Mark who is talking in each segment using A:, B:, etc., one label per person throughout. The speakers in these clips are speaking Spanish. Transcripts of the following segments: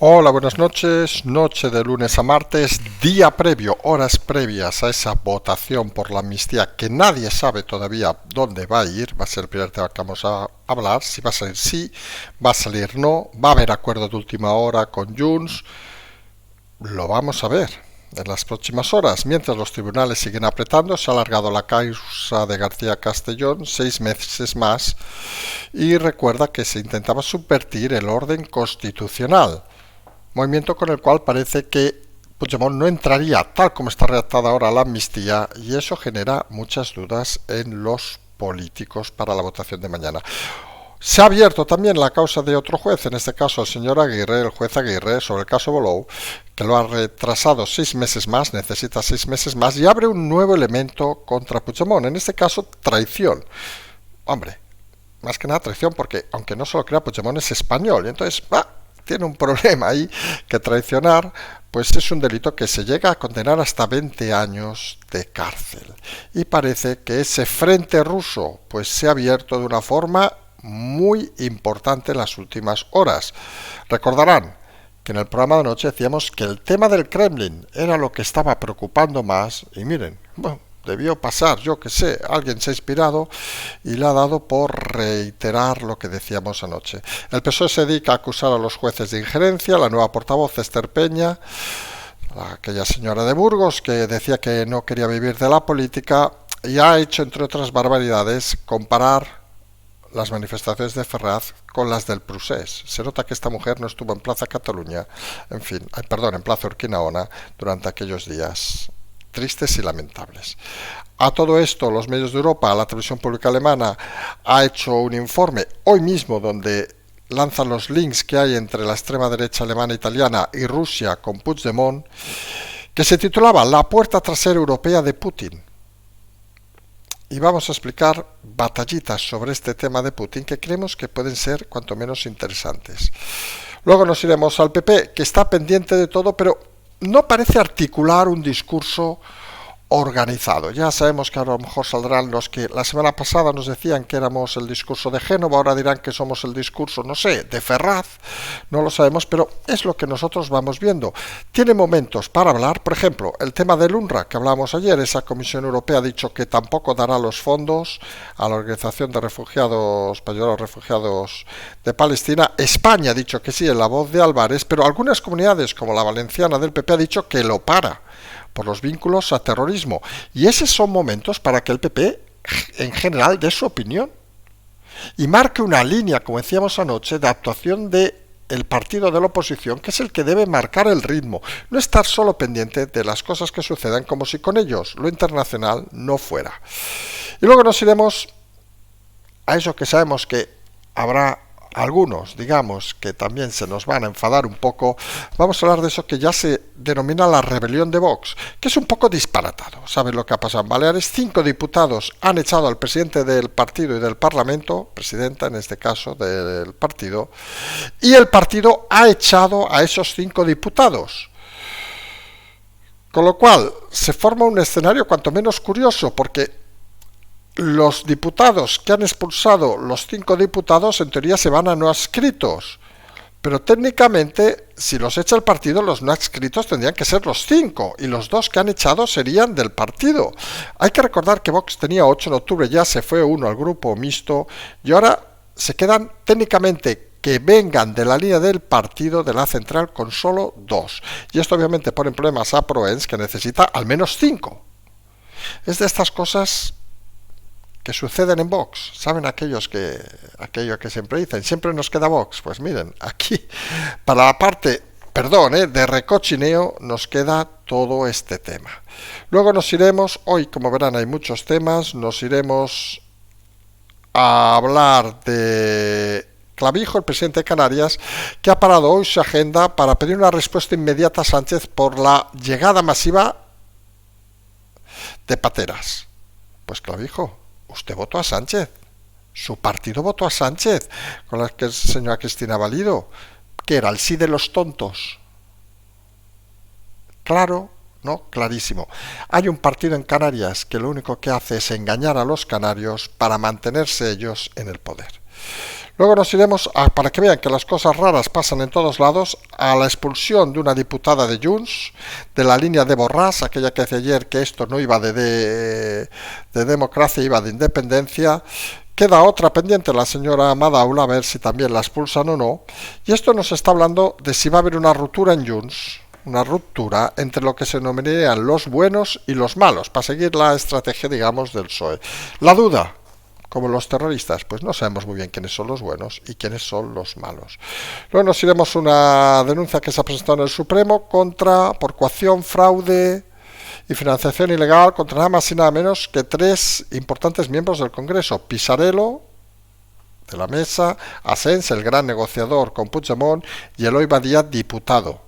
A: Hola, buenas noches. Noche de lunes a martes, día previo, horas previas a esa votación por la amnistía que nadie sabe todavía dónde va a ir. Va a ser el primer tema que vamos a hablar. Si va a salir sí, va a salir no, va a haber acuerdo de última hora con Junts. Lo vamos a ver en las próximas horas. Mientras los tribunales siguen apretando, se ha alargado la causa de García Castellón 6 meses más y recuerda que se intentaba subvertir el orden constitucional, movimiento con el cual parece que Puigdemont no entraría tal como está redactada ahora la amnistía, y eso genera muchas dudas en los políticos para la votación de mañana. Se ha abierto también la causa de otro juez, en este caso el señor Aguirre, el juez Aguirre, sobre el caso Bolou, que lo ha retrasado 6 meses más, necesita 6 meses más, y abre un nuevo elemento contra Puigdemont, en este caso traición. Hombre, más que nada traición, porque aunque no solo crea Puigdemont, es español, y entonces tiene un problema ahí, que traicionar pues es un delito que se llega a condenar hasta 20 años de cárcel. Y parece que ese frente ruso pues se ha abierto de una forma muy importante en las últimas horas. Recordarán que en el programa de anoche decíamos que el tema del Kremlin era lo que estaba preocupando más, y miren, bueno, debió pasar, yo que sé, alguien se ha inspirado y le ha dado por reiterar lo que decíamos anoche. El PSOE se dedica a acusar a los jueces de injerencia. La nueva portavoz, Esther Peña, aquella señora de Burgos que decía que no quería vivir de la política, y ha hecho, entre otras barbaridades, comparar las manifestaciones de Ferraz con las del Prusés. Se nota que esta mujer no estuvo en Plaza Cataluña, en Plaza Urquinaona durante aquellos días tristes y lamentables. A todo esto, los medios de Europa, la televisión pública alemana, ha hecho un informe hoy mismo donde lanzan los links que hay entre la extrema derecha alemana, italiana y Rusia con Puigdemont, que se titulaba La puerta trasera europea de Putin. Y vamos a explicar batallitas sobre este tema de Putin que creemos que pueden ser cuanto menos interesantes. Luego nos iremos al PP, que está pendiente de todo, pero no parece articular un discurso organizado. Ya sabemos que a lo mejor saldrán los que la semana pasada nos decían que éramos el discurso de Génova, ahora dirán que somos el discurso, no sé, de Ferraz, no lo sabemos, pero es lo que nosotros vamos viendo. Tiene momentos para hablar, por ejemplo, el tema del UNRWA que hablamos ayer. Esa Comisión Europea ha dicho que tampoco dará los fondos a la Organización de Refugiados, para ayudar a los refugiados de Palestina. España ha dicho que sí, en la voz de Álvarez, pero algunas comunidades, como la valenciana del PP, ha dicho que lo para por los vínculos a terrorismo. Y esos son momentos para que el PP en general dé su opinión y marque una línea, como decíamos anoche, de actuación de el partido de la oposición, que es el que debe marcar el ritmo, no estar solo pendiente de las cosas que sucedan como si con ellos lo internacional no fuera. Y luego nos iremos a eso que sabemos que habrá algunos, digamos, que también se nos van a enfadar un poco. Vamos a hablar de eso que ya se denomina la rebelión de Vox, que es un poco disparatado. ¿Saben lo que ha pasado en Baleares? 5 diputados han echado al presidente del partido y del Parlamento, presidenta en este caso del partido, y el partido ha echado a esos 5 diputados. Con lo cual se forma un escenario cuanto menos curioso, porque los diputados que han expulsado, los 5 diputados, en teoría se van a no adscritos, pero técnicamente si los echa el partido, los no adscritos tendrían que ser los 5 y los 2 que han echado serían del partido. Hay que recordar que Vox tenía 8 en octubre, ya se fue uno al grupo mixto y ahora se quedan técnicamente que vengan de la línea del partido de la central con solo 2. Y esto obviamente pone en problemas a Proens, que necesita al menos 5. Es de estas cosas que suceden en Vox. ¿Saben aquello que siempre dicen? Siempre nos queda Vox. Pues miren, aquí, para la parte, de recochineo, nos queda todo este tema. Luego nos iremos, hoy como verán hay muchos temas, nos iremos a hablar de Clavijo, el presidente de Canarias, que ha parado hoy su agenda para pedir una respuesta inmediata a Sánchez por la llegada masiva de pateras. Pues Clavijo, usted votó a Sánchez, su partido votó a Sánchez, con la que señora Cristina Valido, que era el sí de los tontos. Claro, ¿no? Clarísimo. Hay un partido en Canarias que lo único que hace es engañar a los canarios para mantenerse ellos en el poder. Luego nos iremos, para que vean que las cosas raras pasan en todos lados, a la expulsión de una diputada de Junts, de la línea de Borràs, aquella que decía ayer que esto no iba de democracia, iba de independencia. Queda otra pendiente, la señora Madaula, a ver si también la expulsan o no. Y esto nos está hablando de si va a haber una ruptura en Junts, una ruptura entre lo que se denominarían los buenos y los malos, para seguir la estrategia, digamos, del PSOE. La duda, como los terroristas, pues no sabemos muy bien quiénes son los buenos y quiénes son los malos. Luego nos iremos a una denuncia que se ha presentado en el Supremo por coacción, fraude y financiación ilegal contra nada más y nada menos que 3 importantes miembros del Congreso: Pisarello, de la Mesa, Asens, el gran negociador con Puigdemont, y Eloi Badia, diputado.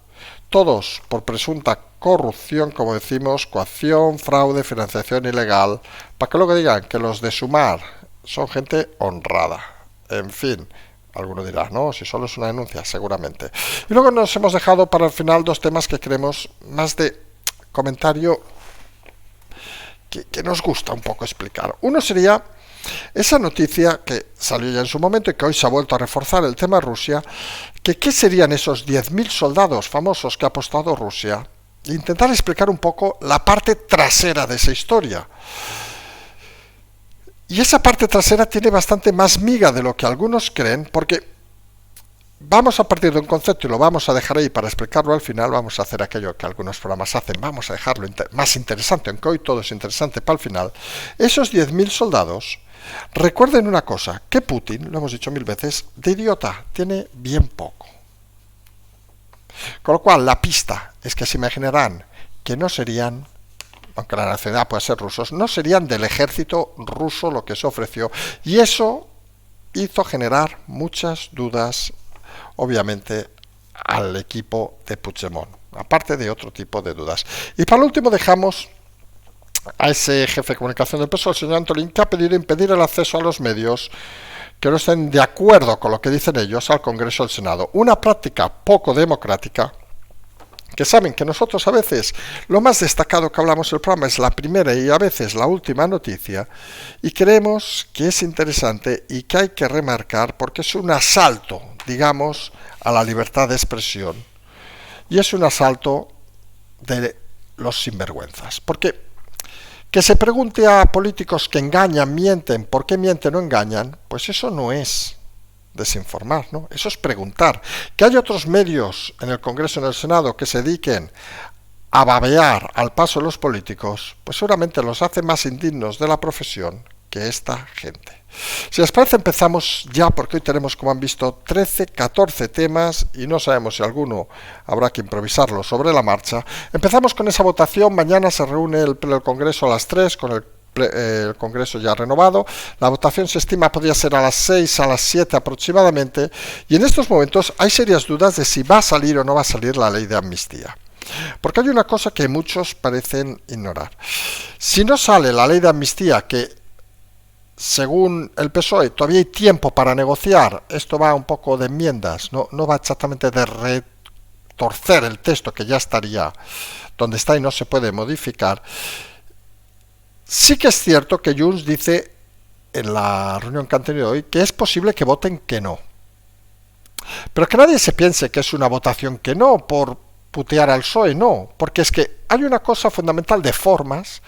A: Todos por presunta corrupción, como decimos, coacción, fraude, financiación ilegal, para que luego digan que los de Sumar son gente honrada. En fin, alguno dirá, no, si solo es una denuncia, seguramente. Y luego nos hemos dejado para el final 2 temas que queremos más de comentario, que nos gusta un poco explicar. Uno sería esa noticia que salió ya en su momento y que hoy se ha vuelto a reforzar, el tema Rusia, que qué serían esos 10.000 soldados famosos que ha apostado Rusia, e intentar explicar un poco la parte trasera de esa historia. Y esa parte trasera tiene bastante más miga de lo que algunos creen, porque vamos a partir de un concepto y lo vamos a dejar ahí para explicarlo al final. Vamos a hacer aquello que algunos programas hacen, vamos a dejarlo más interesante, aunque hoy todo es interesante para el final. Esos 10.000 soldados, recuerden una cosa, que Putin, lo hemos dicho 1000 veces, de idiota tiene bien poco. Con lo cual la pista es que se imaginarán que no serían, aunque la nacionalidad puede ser rusos, no serían del ejército ruso lo que se ofreció, y eso hizo generar muchas dudas, obviamente, al equipo de Puigdemont, aparte de otro tipo de dudas. Y para lo último dejamos a ese jefe de comunicación del PSOE, el señor Antolín, que ha pedido impedir el acceso a los medios que no estén de acuerdo con lo que dicen ellos al Congreso o al Senado. Una práctica poco democrática, que saben que nosotros a veces lo más destacado que hablamos en el programa es la primera y a veces la última noticia, y creemos que es interesante y que hay que remarcar porque es un asalto, digamos, a la libertad de expresión, y es un asalto de los sinvergüenzas, porque que se pregunte a políticos que engañan, mienten, ¿por qué mienten o engañan? Pues eso no es desinformar, ¿no? Eso es preguntar. Que hay otros medios en el Congreso y en el Senado que se dediquen a babear al paso de los políticos, pues seguramente los hace más indignos de la profesión que esta gente. Si les parece, empezamos ya, porque hoy tenemos, como han visto, 13, 14 temas y no sabemos si alguno habrá que improvisarlo sobre la marcha. Empezamos con esa votación. Mañana se reúne el Congreso a las 3 con el Congreso ya renovado. La votación se estima podría ser a las 6, a las 7 aproximadamente, y en estos momentos hay serias dudas de si va a salir o no va a salir la ley de amnistía. Porque hay una cosa que muchos parecen ignorar. Si no sale la ley de amnistía, que según el PSOE todavía hay tiempo para negociar, esto va un poco de enmiendas, no va exactamente de retorcer el texto que ya estaría donde está y no se puede modificar. Sí que es cierto que Junts dice en la reunión que han tenido hoy que es posible que voten que no. Pero que nadie se piense que es una votación que no por putear al PSOE, no, porque es que hay una cosa fundamental de formas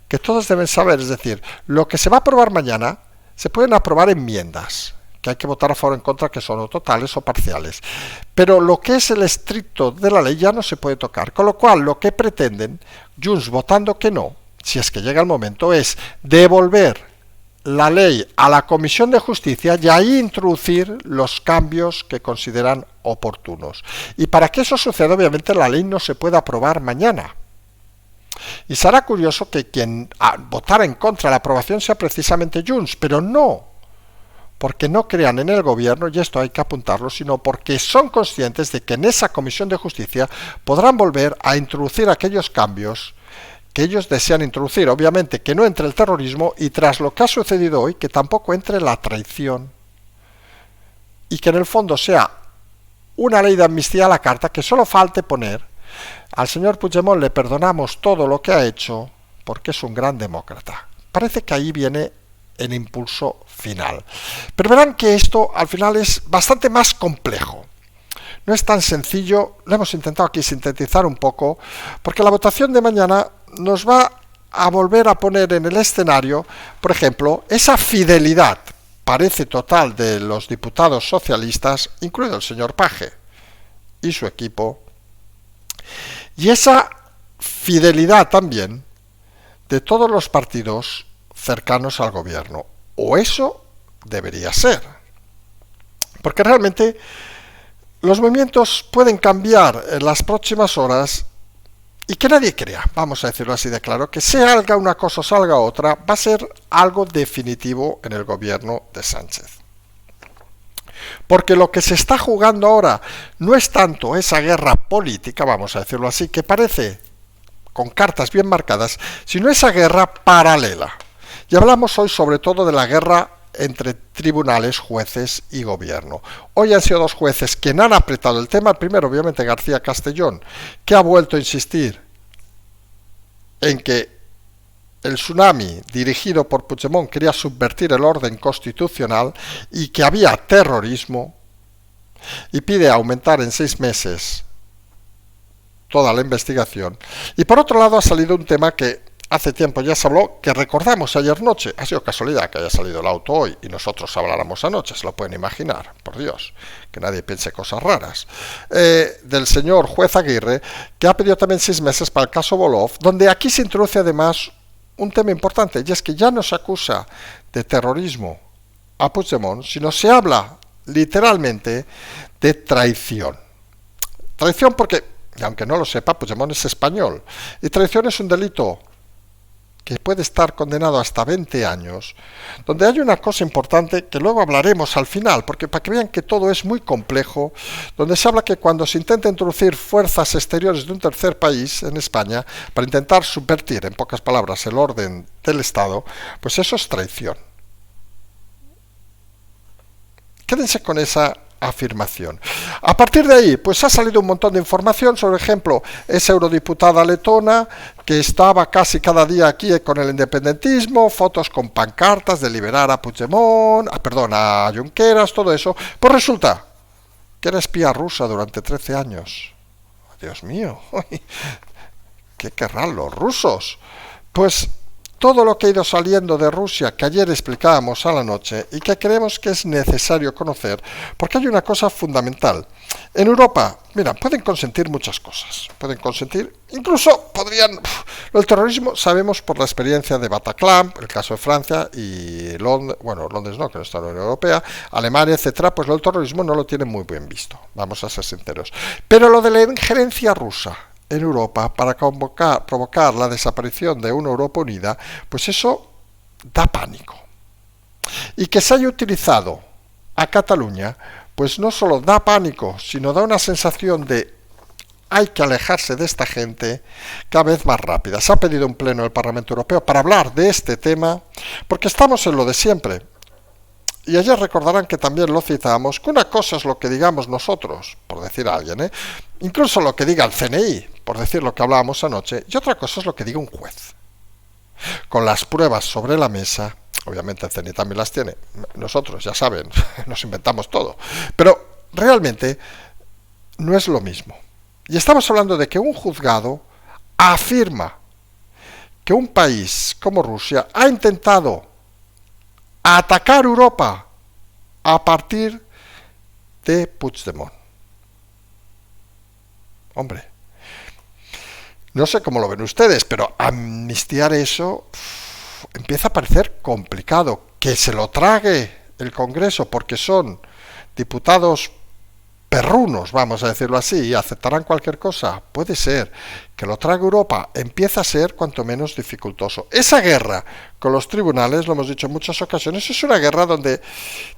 A: que todos deben saber, es decir, lo que se va a aprobar mañana, se pueden aprobar enmiendas, que hay que votar a favor o en contra, que son o totales o parciales. Pero lo que es el estricto de la ley ya no se puede tocar, con lo cual lo que pretenden, Junts votando que no, si es que llega el momento, es devolver la ley a la Comisión de Justicia y ahí introducir los cambios que consideran oportunos. Y para que eso suceda, obviamente la ley no se puede aprobar mañana. Y será curioso que quien votara en contra de la aprobación sea precisamente Junts, pero no porque no crean en el gobierno, y esto hay que apuntarlo, sino porque son conscientes de que en esa Comisión de Justicia podrán volver a introducir aquellos cambios que ellos desean introducir. Obviamente que no entre el terrorismo y, tras lo que ha sucedido hoy, que tampoco entre la traición, y que en el fondo sea una ley de amnistía a la carta, que solo falte poner: al señor Puigdemont le perdonamos todo lo que ha hecho porque es un gran demócrata. Parece que ahí viene el impulso final. Pero verán que esto al final es bastante más complejo. No es tan sencillo, lo hemos intentado aquí sintetizar un poco, porque la votación de mañana nos va a volver a poner en el escenario, por ejemplo, esa fidelidad, parece total, de los diputados socialistas, incluido el señor Page y su equipo, y esa fidelidad también de todos los partidos cercanos al gobierno, o eso debería ser, porque realmente los movimientos pueden cambiar en las próximas horas y que nadie crea, vamos a decirlo así de claro, que salga una cosa o salga otra, va a ser algo definitivo en el gobierno de Sánchez. Porque lo que se está jugando ahora no es tanto esa guerra política, vamos a decirlo así, que parece con cartas bien marcadas, sino esa guerra paralela. Y hablamos hoy sobre todo de la guerra entre tribunales, jueces y gobierno. Hoy han sido dos jueces quienes han apretado el tema. El primero, obviamente, García Castellón, que ha vuelto a insistir en que el tsunami dirigido por Puigdemont quería subvertir el orden constitucional y que había terrorismo, y pide aumentar en 6 meses toda la investigación. Y por otro lado ha salido un tema que hace tiempo ya se habló, que recordamos ayer noche. Ha sido casualidad que haya salido el auto hoy y nosotros habláramos anoche, se lo pueden imaginar, por Dios, que nadie piense cosas raras. Del señor juez Aguirre, que ha pedido también 6 meses para el caso Volov, donde aquí se introduce además un tema importante, y es que ya no se acusa de terrorismo a Puigdemont, sino se habla literalmente de traición. Traición porque, aunque no lo sepa, Puigdemont es español, y traición es un delito que puede estar condenado hasta 20 años, donde hay una cosa importante que luego hablaremos al final, porque para que vean que todo es muy complejo, donde se habla que cuando se intenta introducir fuerzas exteriores de un tercer país en España, para intentar subvertir, en pocas palabras, el orden del Estado, pues eso es traición. Quédense con esa afirmación. A partir de ahí, pues ha salido un montón de información, sobre ejemplo, esa eurodiputada letona que estaba casi cada día aquí con el independentismo, fotos con pancartas de liberar a Puigdemont, a Junqueras, todo eso. Pues resulta que era espía rusa durante 13 años. Dios mío, ¿qué querrán los rusos? Pues todo lo que ha ido saliendo de Rusia, que ayer explicábamos a la noche y que creemos que es necesario conocer, porque hay una cosa fundamental. En Europa, mira, pueden consentir muchas cosas. Pueden consentir, incluso podrían... El terrorismo, sabemos por la experiencia de Bataclan, el caso de Francia y Londres, bueno, Londres no, que no está en la Unión Europea, Alemania, etcétera, pues el terrorismo no lo tienen muy bien visto, vamos a ser sinceros. Pero lo de la injerencia rusa en Europa para provocar la desaparición de una Europa unida, pues eso da pánico. Y que se haya utilizado a Cataluña, pues no solo da pánico, sino da una sensación de hay que alejarse de esta gente cada vez más rápida. Se ha pedido un pleno del Parlamento Europeo para hablar de este tema, porque estamos en lo de siempre. Y ayer recordarán que también lo citamos, que una cosa es lo que digamos nosotros, por decir a alguien, incluso lo que diga el CNI, por decir lo que hablábamos anoche, y otra cosa es lo que diga un juez. Con las pruebas sobre la mesa, obviamente el CNI también las tiene, nosotros, ya saben, nos inventamos todo, pero realmente no es lo mismo. Y estamos hablando de que un juzgado afirma que un país como Rusia ha intentado atacar Europa a partir de Puigdemont. Hombre, no sé cómo lo ven ustedes, pero amnistiar eso empieza a parecer complicado. Que se lo trague el Congreso porque son diputados perrunos, vamos a decirlo así, y aceptarán cualquier cosa. Puede ser. Que lo trague Europa empieza a ser cuanto menos dificultoso. Esa guerra con los tribunales, lo hemos dicho en muchas ocasiones, es una guerra donde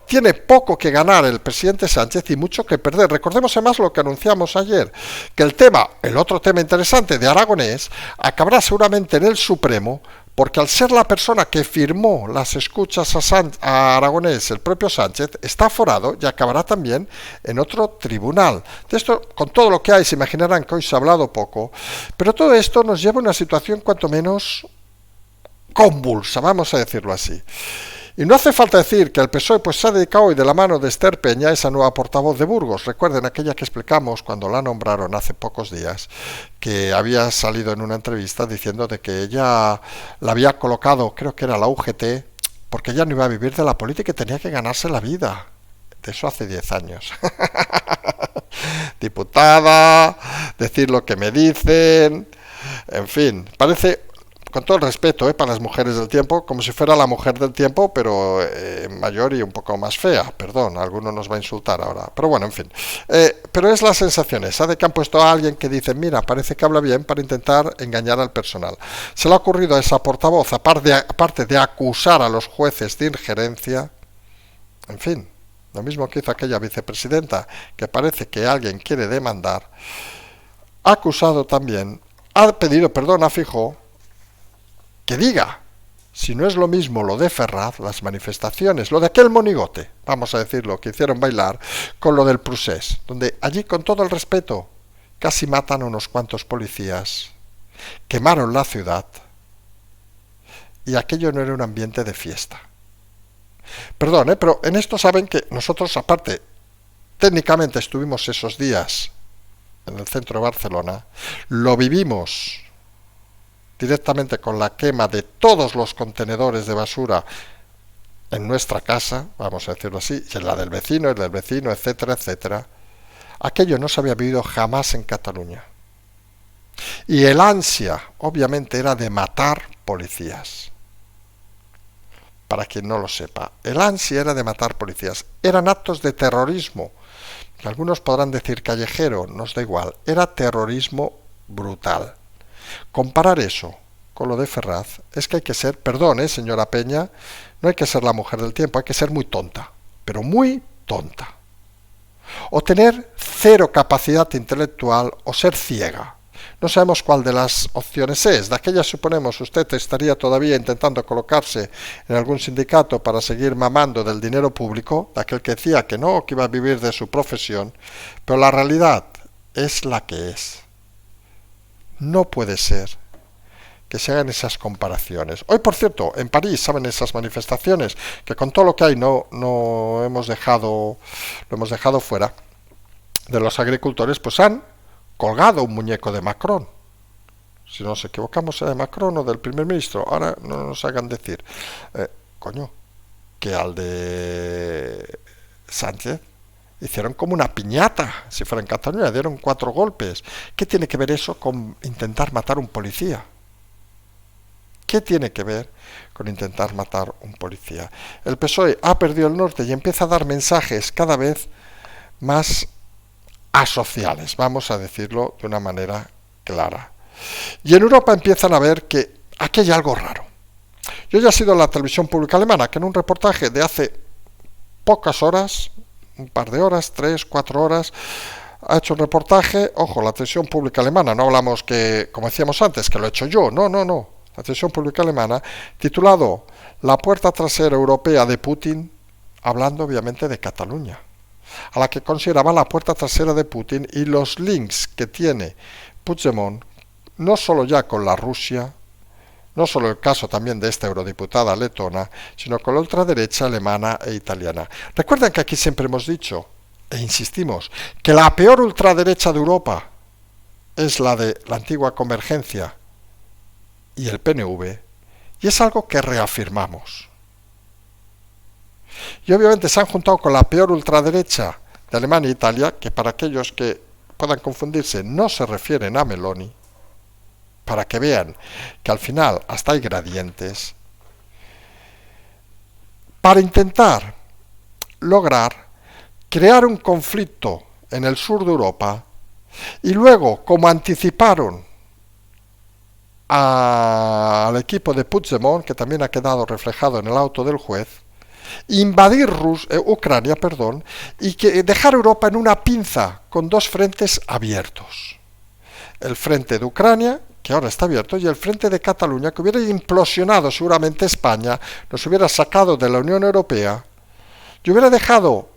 A: tiene poco que ganar el presidente Sánchez y mucho que perder. Recordemos además lo que anunciamos ayer, que el otro tema interesante de Aragonés, acabará seguramente en el Supremo, porque al ser la persona que firmó las escuchas a Aragonés, el propio Sánchez, está aforado y acabará también en otro tribunal. De esto, con todo lo que hay, se imaginarán que hoy se ha hablado poco, pero todo esto nos lleva a una situación cuanto menos convulsa, vamos a decirlo así. Y no hace falta decir que el PSOE pues, se ha dedicado hoy de la mano de Esther Peña, esa nueva portavoz de Burgos. Recuerden aquella que explicamos cuando la nombraron hace pocos días, que había salido en una entrevista diciendo de que ella la había colocado, creo que era la UGT, porque ella no iba a vivir de la política y tenía que ganarse la vida. De eso hace 10 años. Diputada, decir lo que me dicen, en fin, parece, con todo el respeto para las mujeres del tiempo, como si fuera la mujer del tiempo, pero mayor y un poco más fea. Perdón, alguno nos va a insultar ahora. Pero bueno, en fin. Pero es la sensación esa de que han puesto a alguien que dice, mira, parece que habla bien para intentar engañar al personal. Se le ha ocurrido a esa portavoz, aparte de acusar a los jueces de injerencia, en fin, lo mismo que hizo aquella vicepresidenta, que parece que alguien quiere demandar, ha acusado también, ha pedido perdón a Feijóo, que diga si no es lo mismo lo de Ferraz, las manifestaciones, lo de aquel monigote, vamos a decirlo, que hicieron bailar, con lo del Prusés, donde allí, con todo el respeto, casi matan a unos cuantos policías, quemaron la ciudad, y aquello no era un ambiente de fiesta. Perdón, pero en esto saben que nosotros, aparte, técnicamente estuvimos esos días en el centro de Barcelona, lo vivimos directamente con la quema de todos los contenedores de basura en nuestra casa, vamos a decirlo así, y en la del vecino, etcétera, etcétera. Aquello no se había vivido jamás en Cataluña. Y el ansia, obviamente, era de matar policías. Para quien no lo sepa, el ansia era de matar policías. Eran actos de terrorismo, que algunos podrán decir callejero, nos da igual. Era terrorismo brutal. Comparar eso con lo de Ferraz es que hay que ser, perdón, señora Peña, no hay que ser la mujer del tiempo, hay que ser muy tonta, pero muy tonta. O tener cero capacidad intelectual o ser ciega. No sabemos cuál de las opciones es. De aquellas, suponemos, usted estaría todavía intentando colocarse en algún sindicato para seguir mamando del dinero público, de aquel que decía que no, que iba a vivir de su profesión, pero la realidad es la que es. No puede ser que se hagan esas comparaciones. Hoy, por cierto, en París, ¿saben esas manifestaciones? Que con todo lo que hay no lo hemos dejado fuera, de los agricultores, pues han colgado un muñeco de Macron. Si no nos equivocamos, era de Macron o del primer ministro. Ahora no nos hagan decir, que al de Sánchez hicieron como una piñata, si fuera en Cataluña, dieron 4 golpes. ¿Qué tiene que ver eso con intentar matar a un policía? ¿Qué tiene que ver con intentar matar a un policía? El PSOE ha perdido el norte y empieza a dar mensajes cada vez más asociales, vamos a decirlo de una manera clara. Y en Europa empiezan a ver que aquí hay algo raro. Yo ya he sido en la televisión pública alemana, que en un reportaje de hace pocas horas, un par de horas, 3, 4 horas, ha hecho un reportaje, ojo, la televisión pública alemana, no hablamos que, como decíamos antes, que lo he hecho yo, no, la televisión pública alemana, titulado La puerta trasera europea de Putin, hablando obviamente de Cataluña, a la que consideraba la puerta trasera de Putin y los links que tiene Puigdemont, no solo ya con la Rusia, no solo el caso también de esta eurodiputada letona, sino con la ultraderecha alemana e italiana. Recuerden que aquí siempre hemos dicho, e insistimos, que la peor ultraderecha de Europa es la de la antigua Convergencia y el PNV, y es algo que reafirmamos. Y obviamente se han juntado con la peor ultraderecha de Alemania e Italia, que para aquellos que puedan confundirse no se refieren a Meloni, para que vean que al final hasta hay gradientes, para intentar lograr crear un conflicto en el sur de Europa y luego, como anticiparon al equipo de Puigdemont, que también ha quedado reflejado en el auto del juez, invadir Ucrania, y que dejar Europa en una pinza con 2 frentes abiertos. El frente de Ucrania, que ahora está abierto, y el frente de Cataluña, que hubiera implosionado seguramente España, nos hubiera sacado de la Unión Europea, y hubiera dejado,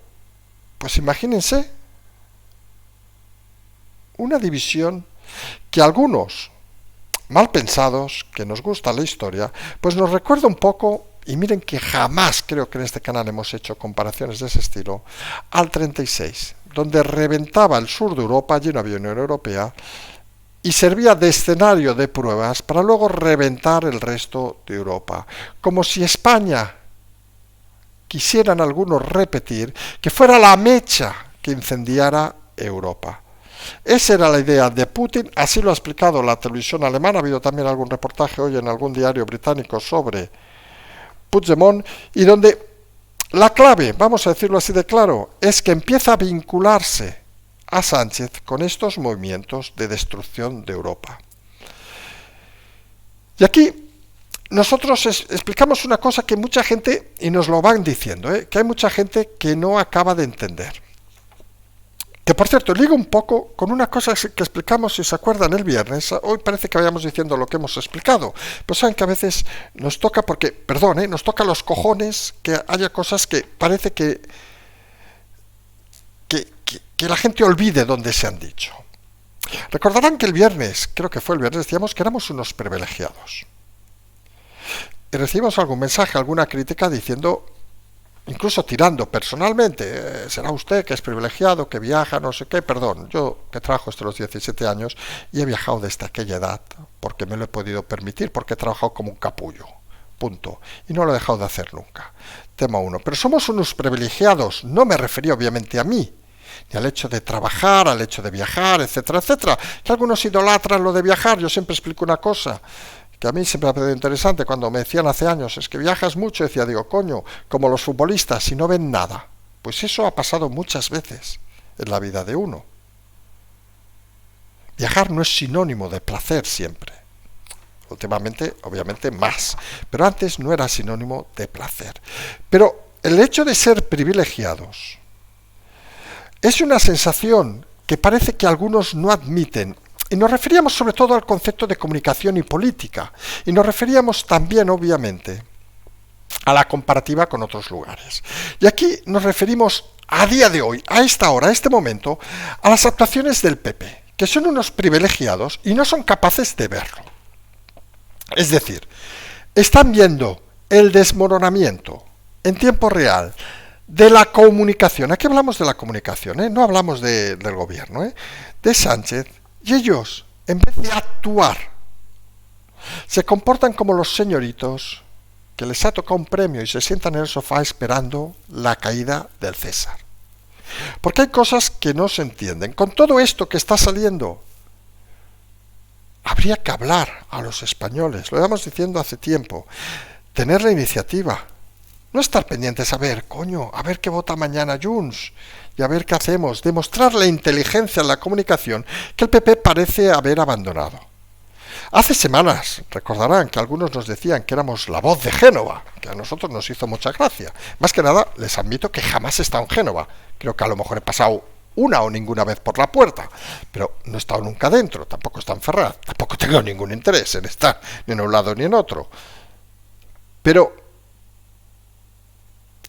A: pues imagínense, una división que algunos, mal pensados, que nos gusta la historia, pues nos recuerda un poco, y miren que jamás creo que en este canal hemos hecho comparaciones de ese estilo, al 36, donde reventaba el sur de Europa, allí no había Unión Europea, y servía de escenario de pruebas para luego reventar el resto de Europa, como si España quisieran algunos repetir que fuera la mecha que incendiara Europa. Esa era la idea de Putin, así lo ha explicado la televisión alemana, ha habido también algún reportaje hoy en algún diario británico sobre Puigdemont, y donde la clave, vamos a decirlo así de claro, es que empieza a vincularse a Sánchez con estos movimientos de destrucción de Europa. Y aquí nosotros explicamos una cosa que mucha gente, y nos lo van diciendo, que hay mucha gente que no acaba de entender. Que por cierto, liga un poco con una cosa que explicamos, si se acuerdan, el viernes. Hoy parece que vayamos diciendo lo que hemos explicado. Pero saben que a veces nos toca, porque, perdón, nos toca los cojones que haya cosas que parece que la gente olvide dónde se han dicho. Recordarán que el viernes, creo que fue el viernes, decíamos que éramos unos privilegiados. Y recibimos algún mensaje, alguna crítica diciendo, incluso tirando personalmente, será usted que es privilegiado, que viaja, no sé qué, perdón, yo que trabajo hasta los 17 años y he viajado desde aquella edad porque me lo he podido permitir, porque he trabajado como un capullo, punto, y no lo he dejado de hacer nunca. Tema 1. Pero somos unos privilegiados, no me refería obviamente a mí, ni al hecho de trabajar, al hecho de viajar, etcétera, etcétera, que algunos idolatran lo de viajar. Yo siempre explico una cosa que a mí siempre me ha parecido interesante. Cuando me decían hace años, es que viajas mucho, decía, digo, coño, como los futbolistas, si no ven nada. Pues eso ha pasado muchas veces en la vida de uno. Viajar no es sinónimo de placer siempre. Últimamente, obviamente, más. Pero antes no era sinónimo de placer. Pero el hecho de ser privilegiados es una sensación que parece que algunos no admiten. Y nos referíamos sobre todo al concepto de comunicación y política. Y nos referíamos también, obviamente, a la comparativa con otros lugares. Y aquí nos referimos a día de hoy, a esta hora, a este momento, a las actuaciones del PP, que son unos privilegiados y no son capaces de verlo. Es decir, están viendo el desmoronamiento en tiempo real de la comunicación. Aquí hablamos de la comunicación, no hablamos del gobierno, de Sánchez. Y ellos, en vez de actuar, se comportan como los señoritos que les ha tocado un premio y se sientan en el sofá esperando la caída del César. Porque hay cosas que no se entienden. Con todo esto que está saliendo, habría que hablar a los españoles, lo íbamos diciendo hace tiempo, tener la iniciativa. No estar pendientes a ver, coño, a ver qué vota mañana Junts y a ver qué hacemos. Demostrar la inteligencia en la comunicación que el PP parece haber abandonado. Hace semanas, recordarán que algunos nos decían que éramos la voz de Génova, que a nosotros nos hizo mucha gracia. Más que nada, les admito que jamás he estado en Génova. Creo que a lo mejor he pasado una o ninguna vez por la puerta, pero no he estado nunca dentro, tampoco he estado en Ferraz, tampoco tengo ningún interés en estar ni en un lado ni en otro. Pero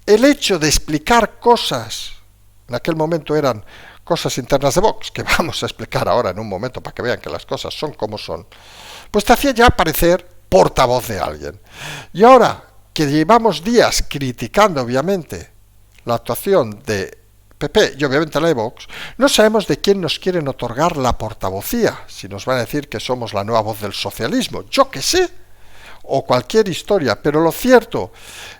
A: el hecho de explicar cosas, en aquel momento eran cosas internas de Vox, que vamos a explicar ahora en un momento para que vean que las cosas son como son, pues te hacía ya parecer portavoz de alguien. Y ahora que llevamos días criticando obviamente la actuación de PP y obviamente la de Vox, no sabemos de quién nos quieren otorgar la portavocía, si nos van a decir que somos la nueva voz del socialismo, yo qué sé, o cualquier historia, pero lo cierto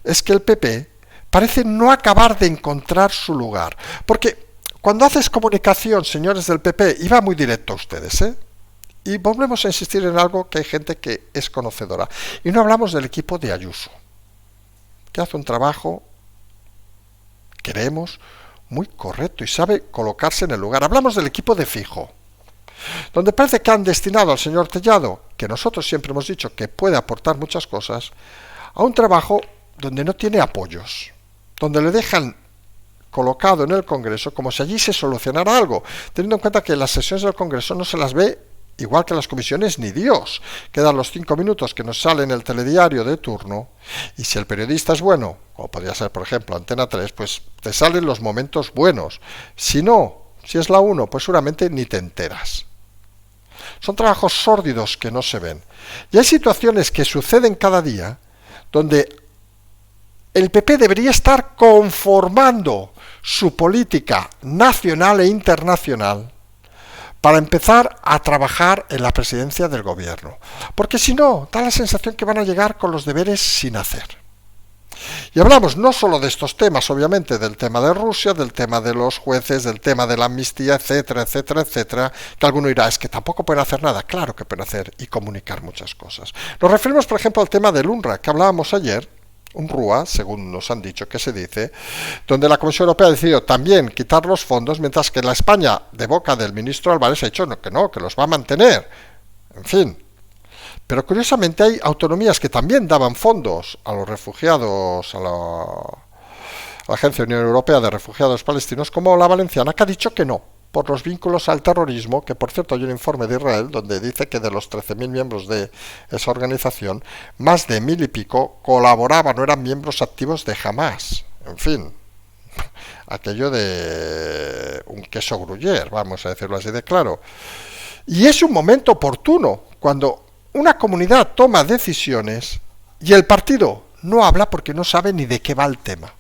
A: es que el PP parece no acabar de encontrar su lugar. Porque cuando haces comunicación, señores del PP, y va muy directo a ustedes, y volvemos a insistir en algo que hay gente que es conocedora. Y no hablamos del equipo de Ayuso, que hace un trabajo, creemos, muy correcto y sabe colocarse en el lugar. Hablamos del equipo de Fijo, donde parece que han destinado al señor Tellado, que nosotros siempre hemos dicho que puede aportar muchas cosas, a un trabajo donde no tiene apoyos, donde le dejan colocado en el Congreso como si allí se solucionara algo, teniendo en cuenta que las sesiones del Congreso no se las ve igual que las comisiones ni Dios. Quedan los 5 minutos que nos sale en el telediario de turno, y si el periodista es bueno, como podría ser por ejemplo Antena 3, pues te salen los momentos buenos. Si no, si es la 1, pues seguramente ni te enteras. Son trabajos sórdidos que no se ven. Y hay situaciones que suceden cada día donde el PP debería estar conformando su política nacional e internacional para empezar a trabajar en la presidencia del gobierno. Porque si no, da la sensación que van a llegar con los deberes sin hacer. Y hablamos no solo de estos temas, obviamente, del tema de Rusia, del tema de los jueces, del tema de la amnistía, etcétera, etcétera, etcétera, que alguno dirá, es que tampoco pueden hacer nada. Claro que pueden hacer y comunicar muchas cosas. Nos referimos, por ejemplo, al tema del UNRWA, que hablábamos ayer, UNRWA, según nos han dicho que se dice, donde la Comisión Europea ha decidido también quitar los fondos, mientras que la España, de boca del ministro Álvarez, ha dicho no, que los va a mantener. En fin. Pero curiosamente hay autonomías que también daban fondos a los refugiados, a la Agencia Unión Europea de Refugiados Palestinos, como la valenciana, que ha dicho que no, por los vínculos al terrorismo, que por cierto hay un informe de Israel donde dice que de los 13.000 miembros de esa organización, más de 1.000 y pico colaboraban o eran miembros activos de Hamas. En fin, aquello de un queso gruyer, vamos a decirlo así de claro. Y es un momento oportuno, cuando una comunidad toma decisiones y el partido no habla porque no sabe ni de qué va el tema.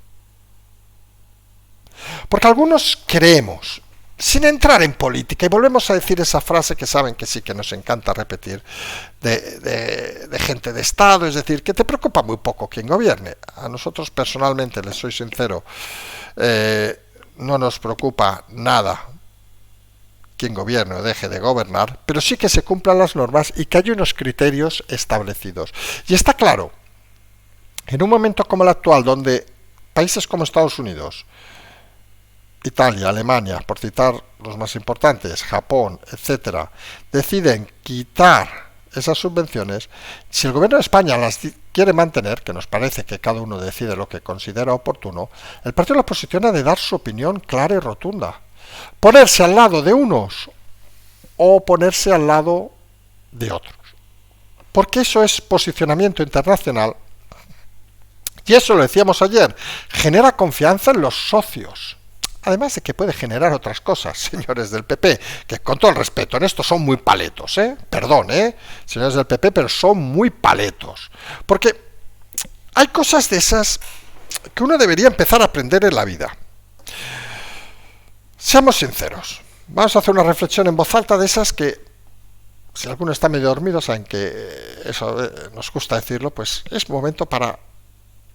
A: Porque algunos creemos, sin entrar en política, y volvemos a decir esa frase que saben que sí que nos encanta repetir, de gente de Estado, es decir, que te preocupa muy poco quien gobierne. A nosotros personalmente, les soy sincero, no nos preocupa nada quien gobierne o deje de gobernar, pero sí que se cumplan las normas y que haya unos criterios establecidos. Y está claro, en un momento como el actual, donde países como Estados Unidos, Italia, Alemania, por citar los más importantes, Japón, etcétera, deciden quitar esas subvenciones, si el gobierno de España las quiere mantener, que nos parece que cada uno decide lo que considera oportuno, el partido de la oposición ha de dar su opinión clara y rotunda. Ponerse al lado de unos o ponerse al lado de otros. Porque eso es posicionamiento internacional. Y eso lo decíamos ayer, genera confianza en los socios. Además de que puede generar otras cosas, señores del PP, que con todo el respeto, en esto son muy paletos, perdón, señores del PP, pero son muy paletos. Porque hay cosas de esas que uno debería empezar a aprender en la vida. Seamos sinceros, vamos a hacer una reflexión en voz alta de esas que, si alguno está medio dormido, saben que eso nos gusta decirlo, pues es momento para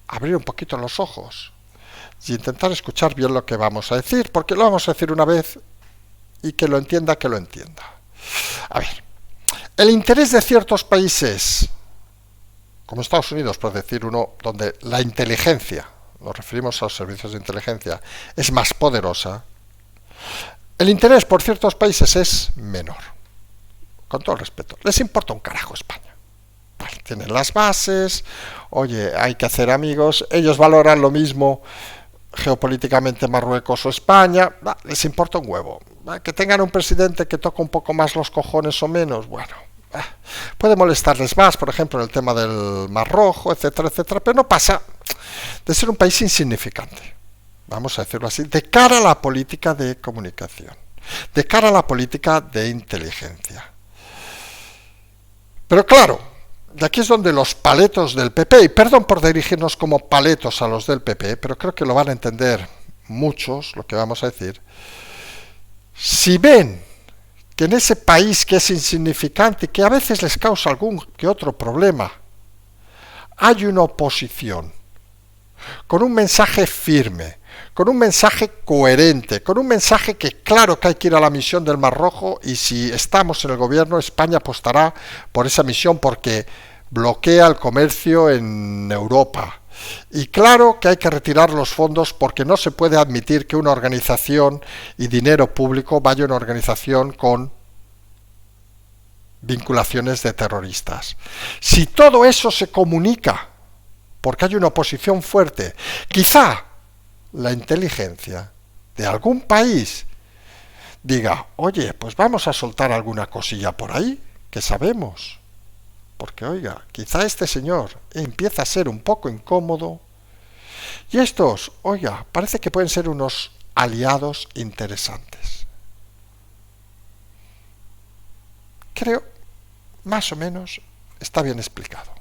A: abrir un poquito los ojos y intentar escuchar bien lo que vamos a decir, porque lo vamos a decir una vez y que lo entienda, que lo entienda. A ver, el interés de ciertos países, como Estados Unidos, por decir uno, donde la inteligencia, nos referimos a los servicios de inteligencia, es más poderosa, el interés por ciertos países es menor. Con todo el respeto, les importa un carajo España. Vale, tienen las bases, oye, hay que hacer amigos, ellos valoran lo mismo geopolíticamente Marruecos o España, les importa un huevo. Que tengan un presidente que toca un poco más los cojones o menos, bueno, puede molestarles más, por ejemplo, en el tema del Mar Rojo, etcétera, etcétera, pero no pasa de ser un país insignificante. Vamos a decirlo así, de cara a la política de comunicación, de cara a la política de inteligencia. Pero claro, de aquí es donde los paletos del PP, y perdón por dirigirnos como paletos a los del PP, pero creo que lo van a entender muchos, lo que vamos a decir, si ven que en ese país que es insignificante y que a veces les causa algún que otro problema, hay una oposición con un mensaje firme, con un mensaje coherente, con un mensaje que claro que hay que ir a la misión del Mar Rojo y si estamos en el gobierno, España apostará por esa misión porque bloquea el comercio en Europa. Y claro que hay que retirar los fondos porque no se puede admitir que una organización y dinero público vaya a una organización con vinculaciones de terroristas. Si todo eso se comunica porque hay una oposición fuerte, quizá la inteligencia de algún país diga, oye, pues vamos a soltar alguna cosilla por ahí, que sabemos. Porque, oiga, quizá este señor empieza a ser un poco incómodo y estos, oiga, parece que pueden ser unos aliados interesantes. Creo, más o menos, está bien explicado.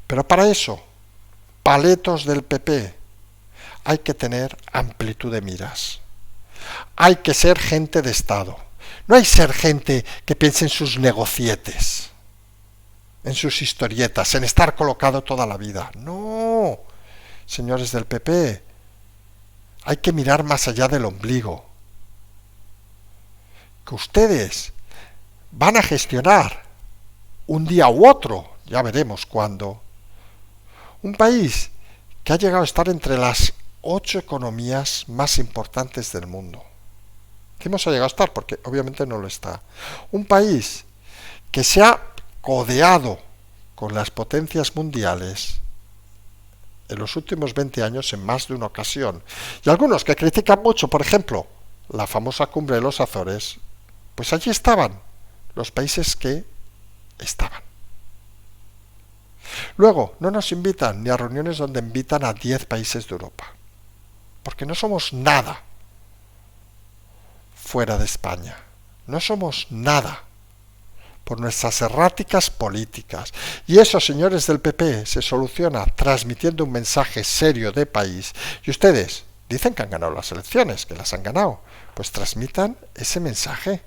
A: Pero para eso paletos del PP, hay que tener amplitud de miras. Hay que ser gente de Estado. No hay ser gente que piense en sus negocietes, en sus historietas, en estar colocado toda la vida. No, señores del PP, hay que mirar más allá del ombligo. Que ustedes van a gestionar un día u otro, ya veremos cuándo, un país que ha llegado a estar entre las 8 economías más importantes del mundo. Decimos ha llegado a estar porque obviamente no lo está. Un país que se ha codeado con las potencias mundiales en los últimos 20 años en más de una ocasión. Y algunos que critican mucho, por ejemplo, la famosa cumbre de los Azores, pues allí estaban los países que estaban. Luego, no nos invitan ni a reuniones donde invitan a 10 países de Europa, porque no somos nada fuera de España. No somos nada por nuestras erráticas políticas. Y eso, señores del PP, se soluciona transmitiendo un mensaje serio de país. Y ustedes dicen que han ganado las elecciones, que las han ganado. Pues transmitan ese mensaje.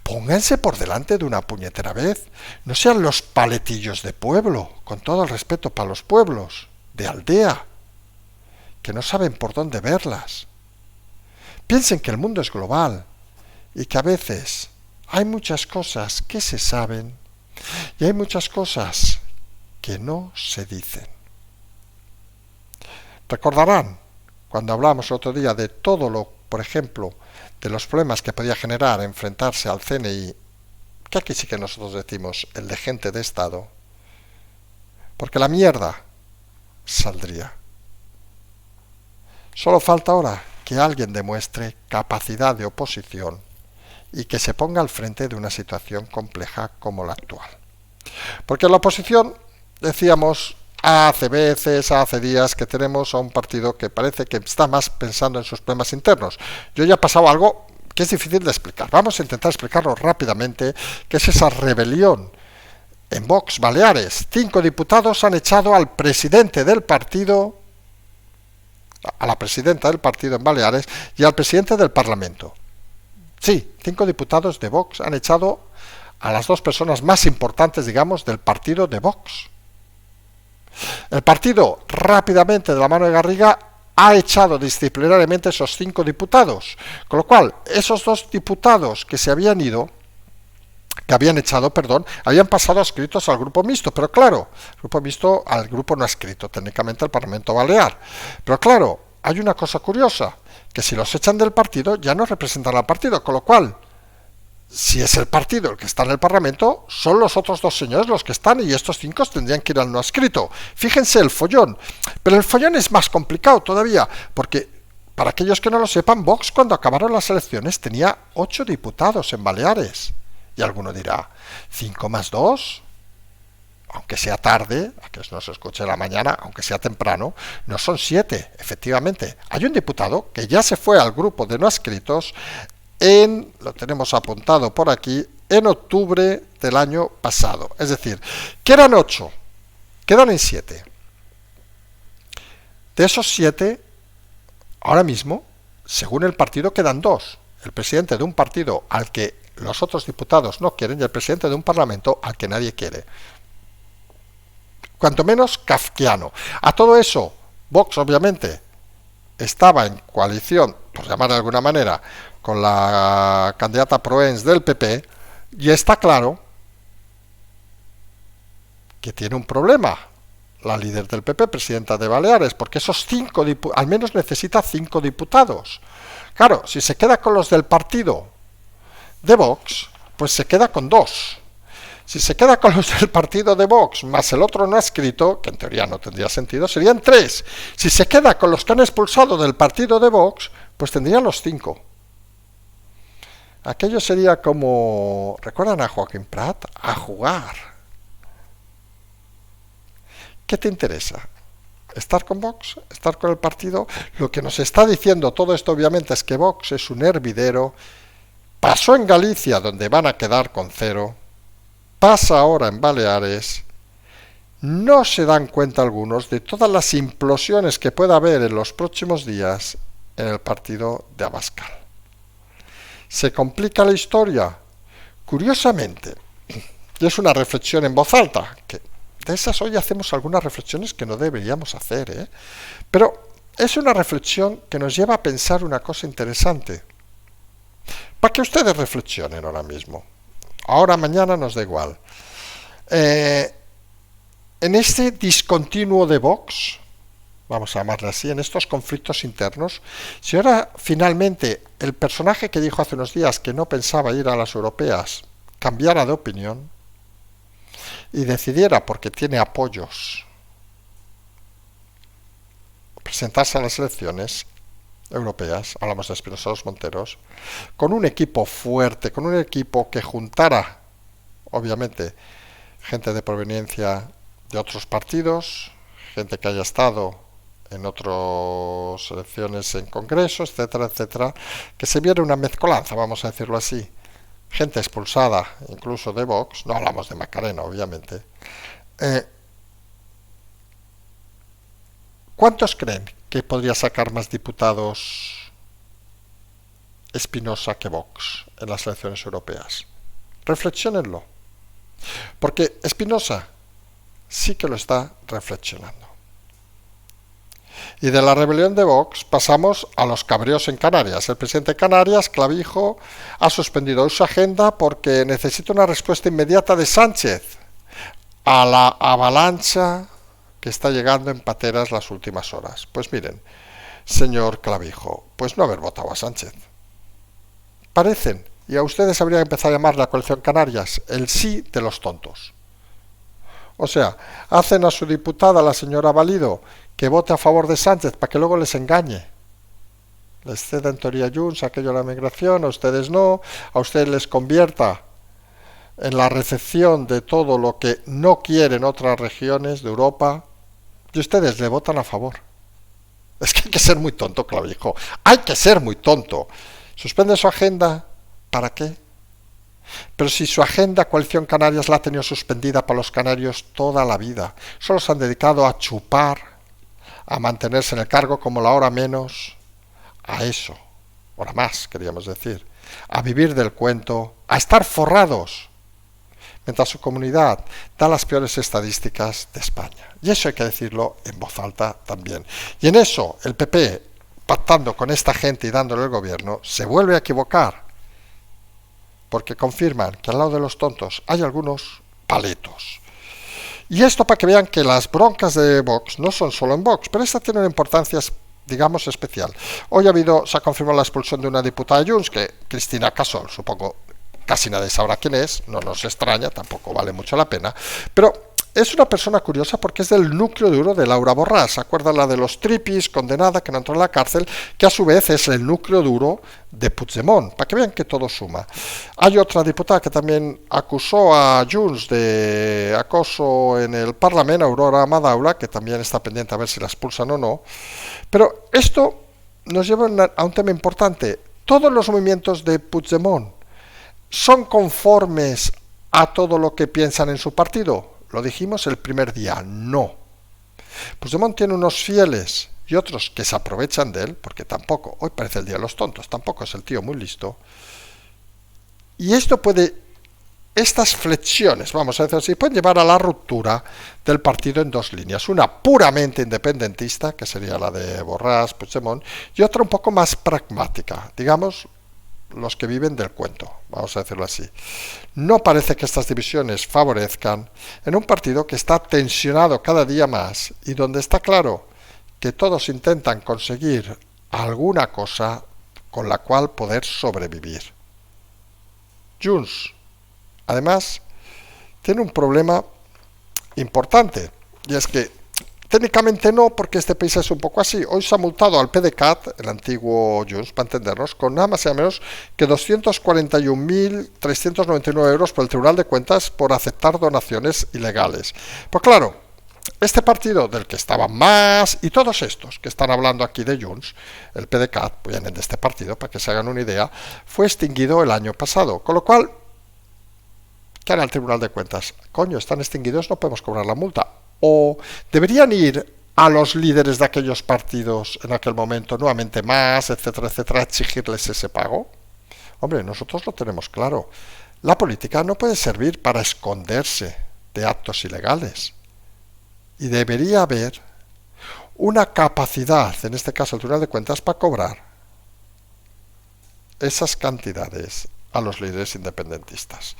A: Pónganse por delante de una puñetera vez. No sean los paletillos de pueblo, con todo el respeto para los pueblos, de aldea, que no saben por dónde verlas. Piensen que el mundo es global y que a veces hay muchas cosas que se saben y hay muchas cosas que no se dicen. Recordarán cuando hablamos el otro día de todo lo, por ejemplo, de los problemas que podía generar enfrentarse al CNI, que aquí sí que nosotros decimos el de gente de Estado, porque la mierda saldría. Solo falta ahora que alguien demuestre capacidad de oposición y que se ponga al frente de una situación compleja como la actual. Porque la oposición, decíamos, hace días que tenemos a un partido que parece que está más pensando en sus problemas internos. Yo ya he pasado algo que es difícil de explicar. Vamos a intentar explicarlo rápidamente, que es esa rebelión en Vox Baleares. 5 diputados han echado al presidente del partido, a la presidenta del partido en Baleares y al presidente del Parlamento. Sí, 5 diputados de Vox han echado a las 2 personas más importantes, digamos, del partido de Vox. El partido, rápidamente, de la mano de Garriga, ha echado disciplinariamente esos 5 diputados. Con lo cual, esos 2 diputados que se habían ido, habían pasado adscritos al grupo mixto, pero claro, el grupo mixto al grupo no adscrito, técnicamente al Parlamento Balear. Pero claro, hay una cosa curiosa, que si los echan del partido ya no representan al partido, con lo cual, si es el partido el que está en el Parlamento, son los otros 2 señores los que están y estos 5 tendrían que ir al no adscrito. Fíjense el follón, pero el follón es más complicado todavía, porque para aquellos que no lo sepan, Vox cuando acabaron las elecciones tenía 8 diputados en Baleares. Y alguno dirá, 5 más 2, aunque sea tarde, a que no se escuche en la mañana, aunque sea temprano, no son 7, efectivamente. Hay un diputado que ya se fue al grupo de no adscritos lo tenemos apuntado por aquí, en octubre del año pasado. Es decir, que eran 8, quedan en 7. De esos 7, ahora mismo, según el partido, quedan 2. El presidente de un partido al que los otros diputados no quieren y el presidente de un parlamento al que nadie quiere. Cuanto menos kafkiano. A todo eso, Vox obviamente estaba en coalición, por llamar de alguna manera, con la candidata Proens del PP, y está claro que tiene un problema la líder del PP, presidenta de Baleares, porque esos 5 al menos necesita 5 diputados. Claro, si se queda con los del partido de Vox, pues se queda con 2. Si se queda con los del partido de Vox, más el otro no adscrito, que en teoría no tendría sentido, serían 3. Si se queda con los que han expulsado del partido de Vox, pues tendrían los 5. Aquello sería como, ¿recuerdan a Joaquín Prat? A jugar. ¿Qué te interesa? ¿Estar con Vox? ¿Estar con el partido? Lo que nos está diciendo todo esto obviamente es que Vox es un hervidero. Pasó en Galicia, donde van a quedar con 0. Pasa ahora en Baleares. no se dan cuenta algunos de todas las implosiones que pueda haber en los próximos días en el partido de Abascal. ¿Se complica la historia? Curiosamente, y es una reflexión en voz alta, que de esas hoy hacemos algunas reflexiones que no deberíamos hacer, pero es una reflexión que nos lleva a pensar una cosa interesante. Para que ustedes reflexionen ahora mismo. Ahora, mañana nos da igual. En este discontinuo de Vox, vamos a llamarle así, en estos conflictos internos, si ahora finalmente el personaje que dijo hace unos días que no pensaba ir a las europeas cambiara de opinión y decidiera, porque tiene apoyos, presentarse a las elecciones europeas, hablamos de Espinosa Dos Monteros, con un equipo fuerte, con un equipo que juntara, obviamente, gente de proveniencia de otros partidos, gente que haya estado en otras elecciones en Congreso, etcétera, etcétera, que se viera una mezcolanza, vamos a decirlo así, gente expulsada incluso de Vox, no hablamos de Macarena, obviamente. ¿Cuántos creen que podría sacar más diputados Espinosa que Vox en las elecciones europeas? Reflexionenlo, porque Espinosa sí que lo está reflexionando. Y de la rebelión de Vox pasamos a los cabreos en Canarias. El presidente de Canarias, Clavijo, ha suspendido su agenda porque necesita una respuesta inmediata de Sánchez a la avalancha que está llegando en pateras las últimas horas. Pues miren, señor Clavijo, pues no haber votado a Sánchez. Parecen, y a ustedes habría que empezar a llamar la coalición Canarias, el sí de los tontos. O sea, hacen a su diputada, la señora Valido, que vote a favor de Sánchez para que luego les engañe. Les ceda en teoría Junts aquello de la migración, a ustedes no, a ustedes les convierta en la recepción de todo lo que no quieren otras regiones de Europa, y ustedes le votan a favor. Es que hay que ser muy tonto, Clavijo. Hay que ser muy tonto. ¿Suspende su agenda? ¿Para qué? Pero si su agenda Coalición Canarias la ha tenido suspendida para los canarios toda la vida. Solo se han dedicado a chupar, a mantenerse en el cargo como la hora menos, a eso, hora más, queríamos decir, a vivir del cuento, a estar forrados, mientras su comunidad da las peores estadísticas de España. Y eso hay que decirlo en voz alta también. Y en eso el PP, pactando con esta gente y dándole el gobierno, se vuelve a equivocar, porque confirman que al lado de los tontos hay algunos paletos. Y esto para que vean que las broncas de Vox no son solo en Vox, pero esta tiene una importancia, digamos, especial. Hoy se ha confirmado la expulsión de una diputada de Junts, que Cristina Casol, supongo, casi nadie sabrá quién es, no nos extraña, tampoco vale mucho la pena, pero es una persona curiosa porque es del núcleo duro de Laura Borràs. ¿Se acuerdan la de los tripis, condenada, que no entró en la cárcel? Que a su vez es el núcleo duro de Puigdemont, para que vean que todo suma. Hay otra diputada que también acusó a Junts de acoso en el Parlamento, Aurora Madaula, que también está pendiente a ver si la expulsan o no. Pero esto nos lleva a un tema importante. Todos los movimientos de Puigdemont son conformes a todo lo que piensan en su partido. Lo dijimos el primer día, no. Puigdemont tiene unos fieles y otros que se aprovechan de él, porque tampoco, hoy parece el día de los tontos, tampoco es el tío muy listo. Y estas flexiones, vamos a decir así, pueden llevar a la ruptura del partido en dos líneas. Una puramente independentista, que sería la de Borràs, Puigdemont, y otra un poco más pragmática, digamos, los que viven del cuento, vamos a decirlo así. No parece que estas divisiones favorezcan en un partido que está tensionado cada día más y donde está claro que todos intentan conseguir alguna cosa con la cual poder sobrevivir. Junts, además, tiene un problema importante, y es que técnicamente no, porque este país es un poco así. Hoy se ha multado al PDeCAT, el antiguo Junts, para entendernos, con nada más y nada menos que 241.399 euros por el Tribunal de Cuentas por aceptar donaciones ilegales. Pues claro, este partido del que estaban más, y todos estos que están hablando aquí de Junts, el PDeCAT, vienen de este partido, para que se hagan una idea, fue extinguido el año pasado. Con lo cual, ¿qué hará el Tribunal de Cuentas? Coño, están extinguidos, no podemos cobrar la multa. ¿O deberían ir a los líderes de aquellos partidos en aquel momento, nuevamente más, etcétera, etcétera, a exigirles ese pago? Hombre, nosotros lo tenemos claro. La política no puede servir para esconderse de actos ilegales. Y debería haber una capacidad, en este caso el Tribunal de Cuentas, para cobrar esas cantidades a los líderes independentistas.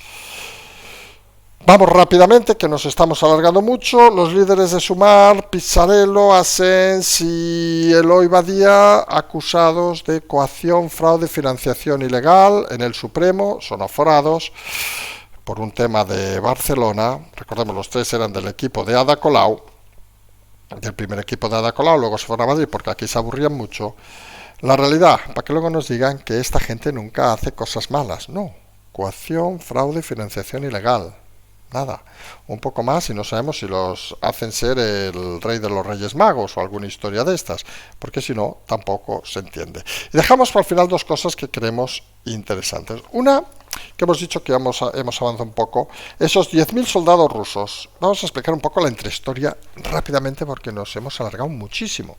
A: Vamos rápidamente, que nos estamos alargando mucho. Los líderes de Sumar, Pizzarello, Asens y Eloy Badía, acusados de coacción, fraude, financiación ilegal en el Supremo, son aforados por un tema de Barcelona. Recordemos, los tres eran del equipo de Ada Colau, del primer equipo de Ada Colau, luego se fueron a Madrid porque aquí se aburrían mucho. La realidad, para que luego nos digan que esta gente nunca hace cosas malas, no. Coacción, fraude, financiación ilegal. Nada, un poco más y no sabemos si los hacen ser el rey de los Reyes Magos o alguna historia de estas, porque si no, tampoco se entiende. Y dejamos para el final dos cosas que creemos interesantes. Una, que hemos dicho que hemos avanzado un poco, esos 10.000 soldados rusos. Vamos a explicar un poco la intrahistoria rápidamente porque nos hemos alargado muchísimo.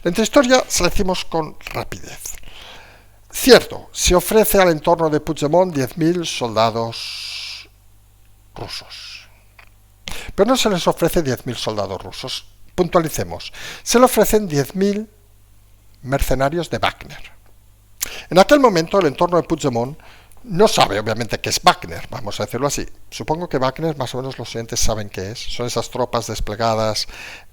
A: La intrahistoria se la decimos con rapidez. Cierto, se ofrece al entorno de Puigdemont 10.000 soldados rusos. Pero no se les ofrece 10.000 soldados rusos. Puntualicemos. Se le ofrecen 10.000 mercenarios de Wagner. En aquel momento el entorno de Puigdemont no sabe obviamente qué es Wagner, vamos a decirlo así. Supongo que Wagner más o menos los oyentes saben qué es. Son esas tropas desplegadas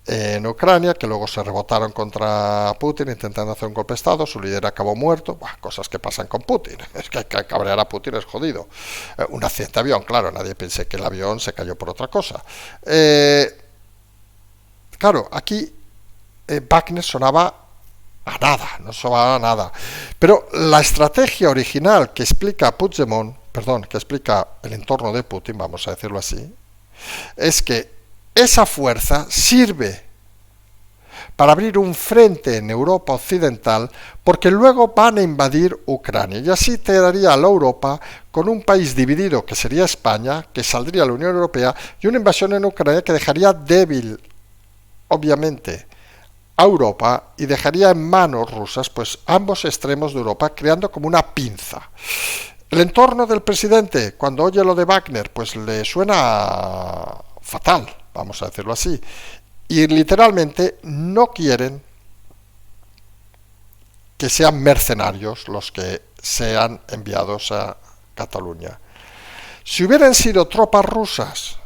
A: en Ucrania que luego se rebotaron contra Putin intentando hacer un golpe de estado. Su líder acabó muerto. Cosas que pasan con Putin. Es que cabrear a Putin es jodido. Un accidente de avión, claro, nadie piense que el avión se cayó por otra cosa. Claro, aquí Wagner sonaba a nada, no sonaba a nada. Pero la estrategia original que explica Puigdemont, que explica el entorno de Putin, vamos a decirlo así, es que esa fuerza sirve para abrir un frente en Europa occidental, porque luego van a invadir Ucrania, y así te daría a la Europa con un país dividido, que sería España, que saldría a la Unión Europea, y una invasión en Ucrania que dejaría débil, obviamente, a Europa y dejaría en manos rusas pues ambos extremos de Europa, creando como una pinza. El entorno del presidente, cuando oye lo de Wagner, pues le suena fatal, vamos a decirlo así, y literalmente no quieren que sean mercenarios los que sean enviados a Cataluña. Si hubieran sido tropas rusas,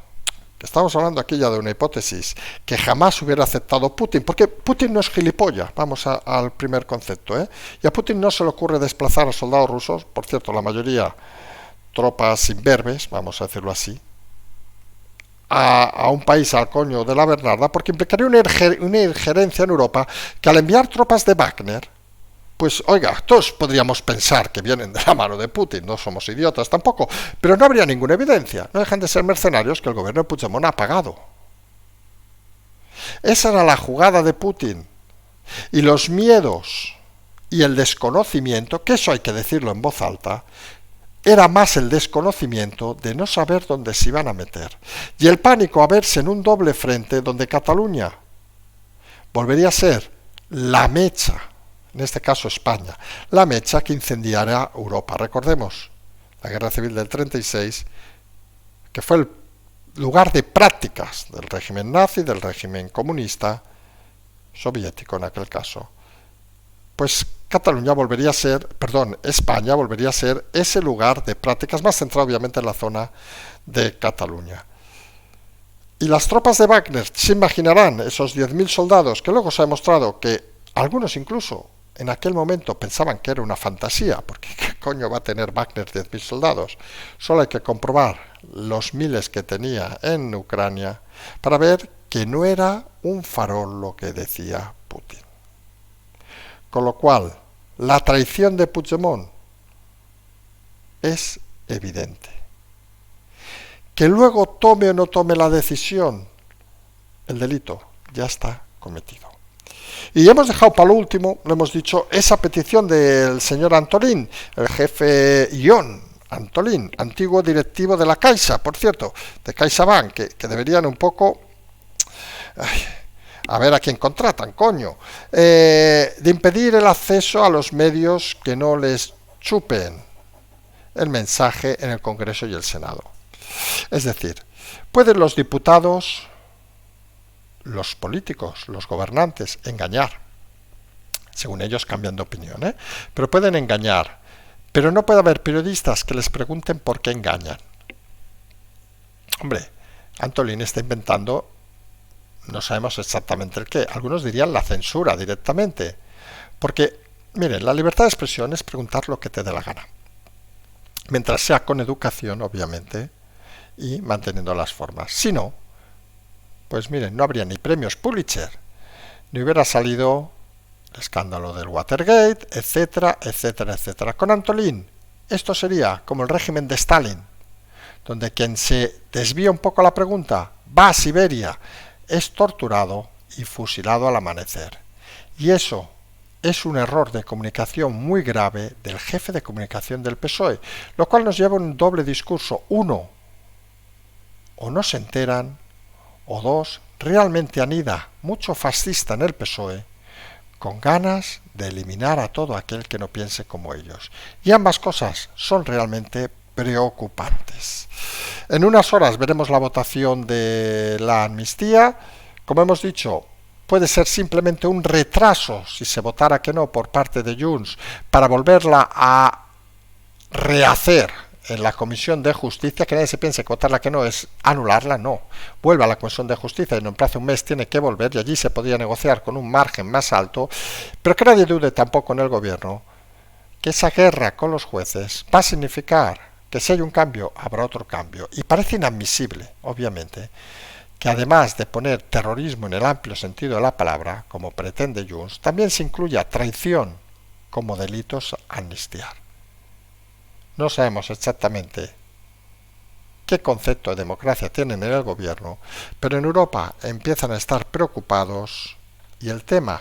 A: que estamos hablando aquí ya de una hipótesis, que jamás hubiera aceptado Putin, porque Putin no es gilipollas, vamos al primer concepto, y a Putin no se le ocurre desplazar a soldados rusos, por cierto, la mayoría tropas imberbes, vamos a decirlo así, a un país al coño de la Bernarda, porque implicaría una injerencia en Europa que al enviar tropas de Wagner, pues oiga, todos podríamos pensar que vienen de la mano de Putin, no somos idiotas tampoco, pero no habría ninguna evidencia, no dejan de ser mercenarios que el gobierno de Puigdemont ha pagado. Esa era la jugada de Putin, y los miedos y el desconocimiento, que eso hay que decirlo en voz alta, era más el desconocimiento de no saber dónde se iban a meter, y el pánico a verse en un doble frente donde Cataluña volvería a ser la mecha, en este caso España, la mecha que incendiara Europa. Recordemos la Guerra Civil del 36, que fue el lugar de prácticas del régimen nazi, del régimen comunista, soviético en aquel caso. Pues España volvería a ser ese lugar de prácticas, más centrado obviamente en la zona de Cataluña. Y las tropas de Wagner, se imaginarán esos 10.000 soldados, que luego se ha demostrado que algunos incluso en aquel momento pensaban que era una fantasía, porque ¿qué coño va a tener Wagner 10.000 soldados? Solo hay que comprobar los miles que tenía en Ucrania para ver que no era un farol lo que decía Putin. Con lo cual, la traición de Puigdemont es evidente. Que luego tome o no tome la decisión, el delito ya está cometido. Y hemos dejado para lo último, lo hemos dicho, esa petición del señor Antolín, el jefe Ion Antolín, antiguo directivo de la Caixa, por cierto, de CaixaBank, que deberían un poco Ay, a ver a quién contratan, coño. De impedir el acceso a los medios que no les chupen el mensaje en el Congreso y el Senado. Es decir, pueden los diputados, los políticos, los gobernantes engañar, según ellos cambian de opinión, pero pueden engañar, pero no puede haber periodistas que les pregunten por qué engañan. Hombre, Antolín está inventando, no sabemos exactamente el qué, algunos dirían la censura directamente, porque, miren, la libertad de expresión es preguntar lo que te dé la gana, mientras sea con educación, obviamente, y manteniendo las formas. Si no, pues miren, no habría ni premios Pulitzer, ni hubiera salido el escándalo del Watergate, etcétera, etcétera, etcétera. Con Antolín, esto sería como el régimen de Stalin, donde quien se desvía un poco la pregunta va a Siberia, es torturado y fusilado al amanecer. Y eso es un error de comunicación muy grave del jefe de comunicación del PSOE, lo cual nos lleva a un doble discurso. Uno, o no se enteran, o dos, realmente anida mucho fascista en el PSOE, con ganas de eliminar a todo aquel que no piense como ellos. Y ambas cosas son realmente preocupantes. En unas horas veremos la votación de la amnistía. Como hemos dicho, puede ser simplemente un retraso, si se votara que no por parte de Junts, para volverla a rehacer en la Comisión de Justicia, que nadie se piense que votarla que no es anularla, no. Vuelve a la Comisión de Justicia y en un plazo de un mes tiene que volver y allí se podría negociar con un margen más alto, pero que nadie dude tampoco en el gobierno que esa guerra con los jueces va a significar que si hay un cambio, habrá otro cambio. Y parece inadmisible, obviamente, que además de poner terrorismo en el amplio sentido de la palabra, como pretende Junts, también se incluya traición como delitos a amnistiar. No sabemos exactamente qué concepto de democracia tienen en el gobierno, pero en Europa empiezan a estar preocupados y el tema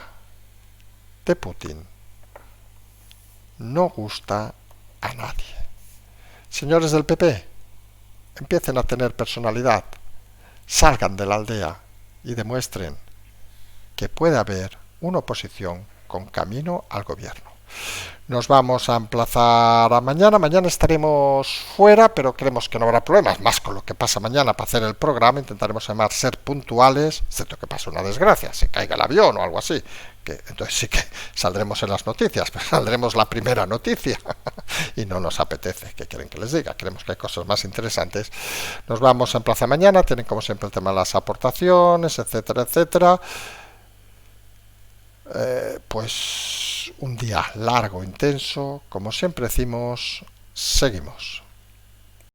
A: de Putin no gusta a nadie. Señores del PP, empiecen a tener personalidad, salgan de la aldea y demuestren que puede haber una oposición con camino al gobierno. Nos vamos a emplazar a mañana. Mañana estaremos fuera, pero creemos que no habrá problemas, más con lo que pasa mañana para hacer el programa. Intentaremos además ser puntuales, excepto que pase una desgracia, se caiga el avión o algo así, que entonces sí que saldremos en las noticias, pero saldremos la primera noticia y no nos apetece. ¿Qué quieren que les diga? Creemos que hay cosas más interesantes. Nos vamos a emplazar mañana. Tienen como siempre el tema de las aportaciones, etcétera, etcétera. Pues un día largo, intenso, como siempre decimos, seguimos.